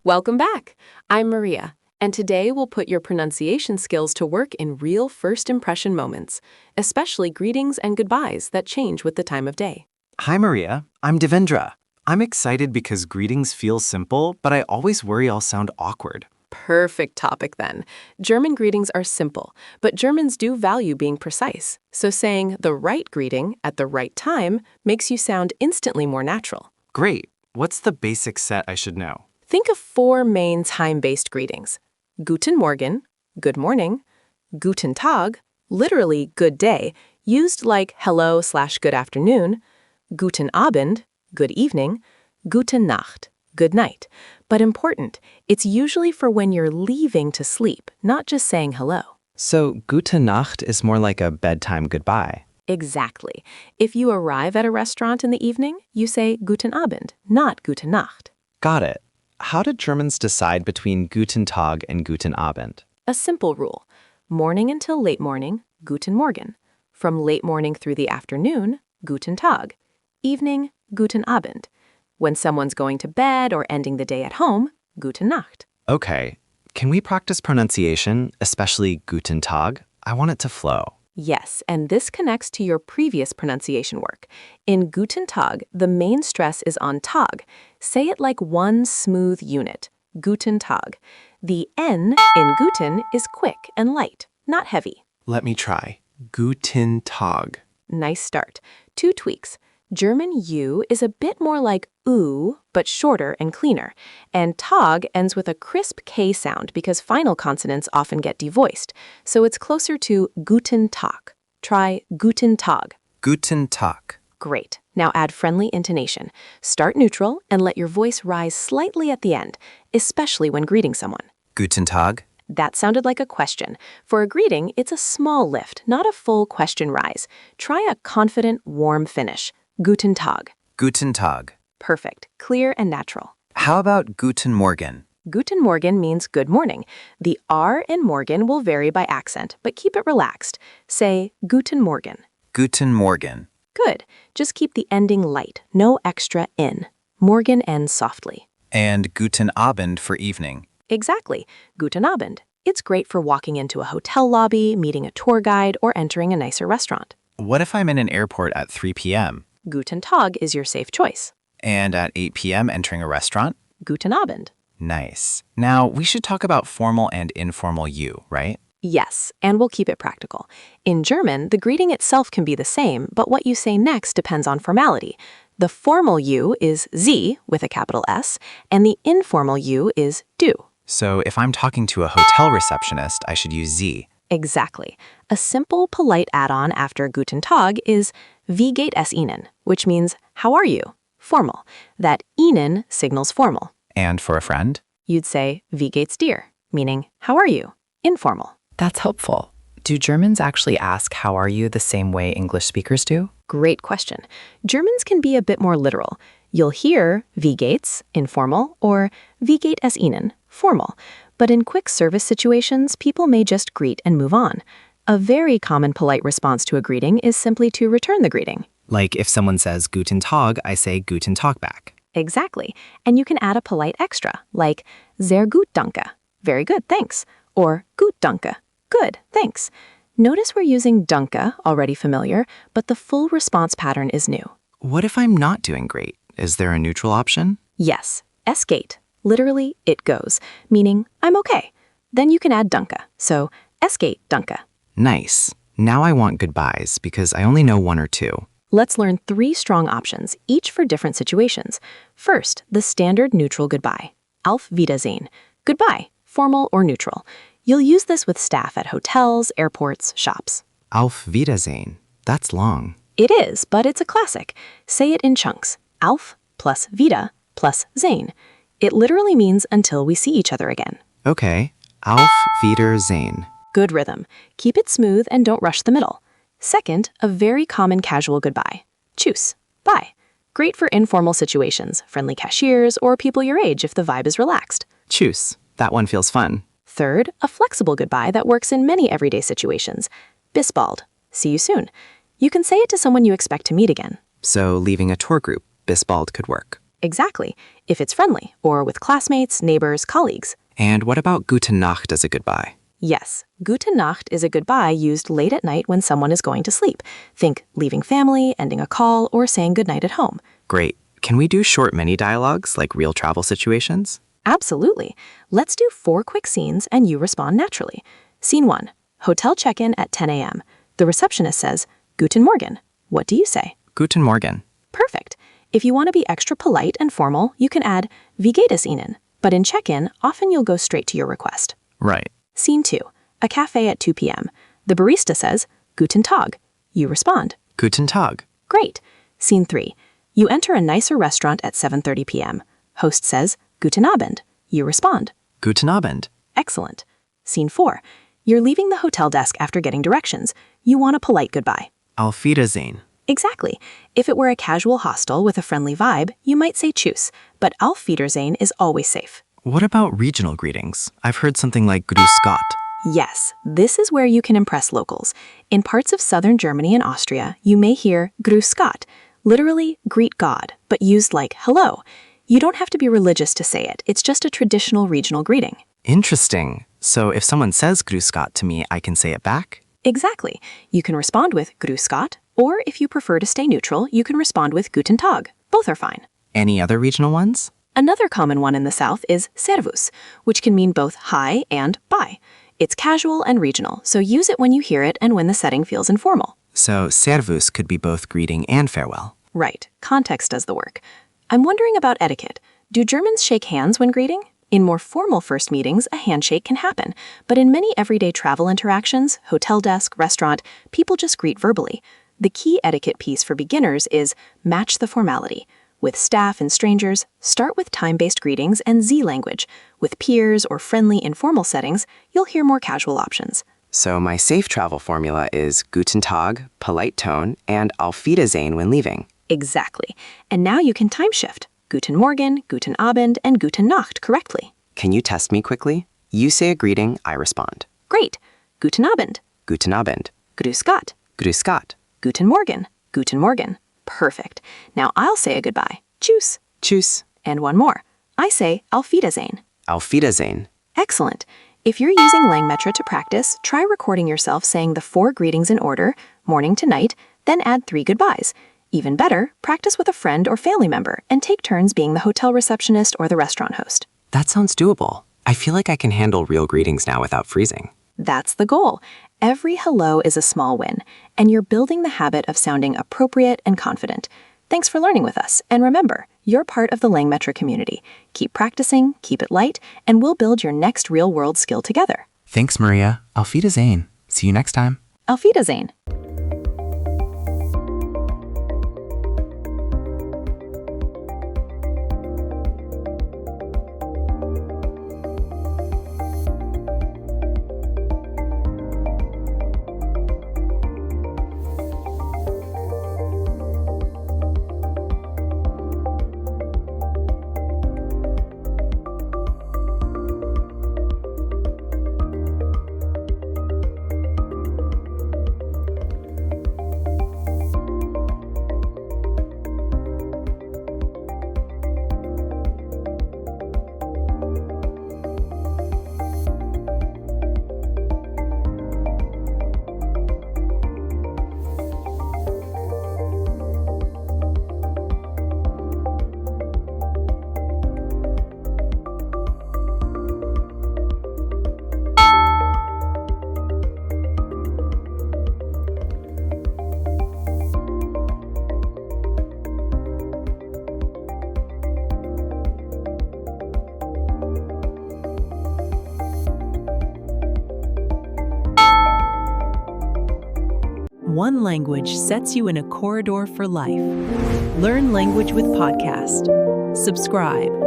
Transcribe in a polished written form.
Welcome back. I'm Maria, and today we'll put your pronunciation skills to work in real first impression moments, especially greetings and goodbyes that change with the time of day. Hi, Maria. I'm Devendra. I'm excited because greetings feel simple, but I always worry I'll sound awkward. Perfect topic then. German greetings are simple, but Germans do value being precise, so saying the right greeting at the right time makes you sound instantly more natural. Great. What's the basic set I should know? Think of 4 main time-based greetings. Guten Morgen, good morning. Guten Tag, literally good day, used like hello/good afternoon. Guten Abend, good evening. Gute Nacht, good night. But important, it's usually for when you're leaving to sleep, not just saying hello. So, Gute Nacht is more like a bedtime goodbye. Exactly. If you arrive at a restaurant in the evening, you say Guten Abend, not Gute Nacht. Got it. How did Germans decide between Guten Tag and Guten Abend? A simple rule. Morning until late morning, Guten Morgen. From late morning through the afternoon, Guten Tag. Evening, Guten Abend. When someone's going to bed or ending the day at home, Gute Nacht. Okay. Can we practice pronunciation, especially Guten Tag? I want it to flow. Yes, and this connects to your previous pronunciation work. In Guten Tag, the main stress is on Tag. Say it like one smooth unit, Guten Tag. The N in Guten is quick and light, not heavy. Let me try. Guten Tag. Nice start. 2 tweaks. German U is a bit more like oo, but shorter and cleaner. And Tag ends with a crisp K sound because final consonants often get devoiced. So it's closer to Guten Tag. Try Guten Tag. Guten Tag. Great. Now add friendly intonation. Start neutral and let your voice rise slightly at the end, especially when greeting someone. Guten Tag. That sounded like a question. For a greeting, it's a small lift, not a full question rise. Try a confident, warm finish. Guten Tag. Guten Tag. Perfect, clear and natural. How about Guten Morgen? Guten Morgen means good morning. The R in Morgen will vary by accent, but keep it relaxed. Say Guten Morgen. Guten Morgen. Good. Just keep the ending light, no extra in. Morgen ends softly. And Guten Abend for evening. Exactly. Guten Abend. It's great for walking into a hotel lobby, meeting a tour guide, or entering a nicer restaurant. What if I'm in an airport at 3 p.m.? Guten Tag is your safe choice. And at 8 p.m. entering a restaurant? Guten Abend. Nice. Now, we should talk about formal and informal you, right? Yes, and we'll keep it practical. In German, the greeting itself can be the same, but what you say next depends on formality. The formal you is Sie with a capital S, and the informal you is Du. So if I'm talking to a hotel receptionist, I should use Sie. Exactly. A simple, polite add-on after Guten Tag is Wie geht es Ihnen, which means, how are you? Formal. That Ihnen signals formal. And for a friend? You'd say, Wie geht's dir? Meaning, how are you? Informal. That's helpful. Do Germans actually ask how are you the same way English speakers do? Great question. Germans can be a bit more literal. You'll hear Wie geht's, informal, or Wie geht es Ihnen, formal. But in quick service situations, people may just greet and move on. A very common polite response to a greeting is simply to return the greeting. Like if someone says Guten Tag, I say Guten Tag back. Exactly. And you can add a polite extra, like Sehr gut, danke. Very good, thanks. Or Gut, danke. Good, thanks. Notice we're using danke, already familiar, but the full response pattern is new. What if I'm not doing great? Is there a neutral option? Yes, es geht. Literally, it goes, meaning I'm okay. Then you can add danke. So, es geht, danke. Nice. Now I want goodbyes because I only know 1 or 2. Let's learn 3 strong options, each for different situations. First, the standard neutral goodbye. Auf Wiedersehen. Goodbye, formal or neutral. You'll use this with staff at hotels, airports, shops. Auf Wiedersehen. That's long. It is, but it's a classic. Say it in chunks. Auf plus wieder plus sehen. It literally means until we see each other again. Okay. Auf Wiedersehen. Good rhythm. Keep it smooth and don't rush the middle. Second, a very common casual goodbye. Tschüss. Bye. Great for informal situations, friendly cashiers, or people your age if the vibe is relaxed. Tschüss. That one feels fun. Third, a flexible goodbye that works in many everyday situations. Bis bald. See you soon. You can say it to someone you expect to meet again. So leaving a tour group, bis bald could work. Exactly, if it's friendly, or with classmates, neighbors, colleagues. And what about Gute Nacht as a goodbye? Yes, Gute Nacht is a goodbye used late at night when someone is going to sleep. Think leaving family, ending a call, or saying goodnight at home. Great. Can we do short mini dialogues like real travel situations? Absolutely. Let's do 4 quick scenes and you respond naturally. Scene 1. Hotel check-in at 10 a.m. The receptionist says, Guten Morgen. What do you say? Guten Morgen. Perfect. If you want to be extra polite and formal, you can add Wie geht es Ihnen? But in check-in, often you'll go straight to your request. Right. Scene 2. A cafe at 2 p.m. The barista says, Guten Tag. You respond. Guten Tag. Great. Scene 3. You enter a nicer restaurant at 7:30 p.m. Host says, Guten Abend. You respond. Guten Abend. Excellent. Scene 4. You're leaving the hotel desk after getting directions. You want a polite goodbye. Auf Wiedersehen. Exactly. If it were a casual hostel with a friendly vibe, you might say Tschüss, but Auf Wiedersehen is always safe. What about regional greetings? I've heard something like Grüß Gott. Yes, this is where you can impress locals. In parts of southern Germany and Austria, you may hear Grüß Gott, literally greet God, but used like hello. You don't have to be religious to say it. It's just a traditional regional greeting. Interesting. So if someone says Grüß Gott to me, I can say it back? Exactly. You can respond with Grüß Gott, or if you prefer to stay neutral, you can respond with Guten Tag. Both are fine. Any other regional ones? Another common one in the South is Servus, which can mean both hi and bye. It's casual and regional, so use it when you hear it and when the setting feels informal. So Servus could be both greeting and farewell. Right. Context does the work. I'm wondering about etiquette. Do Germans shake hands when greeting? In more formal first meetings, a handshake can happen, but in many everyday travel interactions, hotel desk, restaurant, people just greet verbally. The key etiquette piece for beginners is match the formality. With staff and strangers, start with time-based greetings and Z language. With peers or friendly informal settings, you'll hear more casual options. So my safe travel formula is Guten Tag, polite tone, and Auf Wiedersehen when leaving. Exactly. And now you can time shift. Guten Morgen, Guten Abend, and Gute Nacht correctly. Can you test me quickly? You say a greeting, I respond. Great. Guten Abend. Guten Abend. Grüß Gott. Grüß Gott. Guten Morgen. Guten Morgen. Perfect. Now I'll say a goodbye. Tschüss. Tschüss. And one more. I say Auf Wiedersehen. Auf Wiedersehen. Excellent. If you're using Langmitra to practice, try recording yourself saying the 4 greetings in order, morning to night, then add 3 goodbyes. Even better, practice with a friend or family member and take turns being the hotel receptionist or the restaurant host. That sounds doable. I feel like I can handle real greetings now without freezing. That's the goal. Every hello is a small win, and you're building the habit of sounding appropriate and confident. Thanks for learning with us, and remember, you're part of the Langmitra community. Keep practicing, keep it light, and we'll build your next real-world skill together. Thanks, Maria. Auf Wiedersehen. See you next time. Auf Wiedersehen. One language sets you in a corridor for life. Learn language with podcast. Subscribe.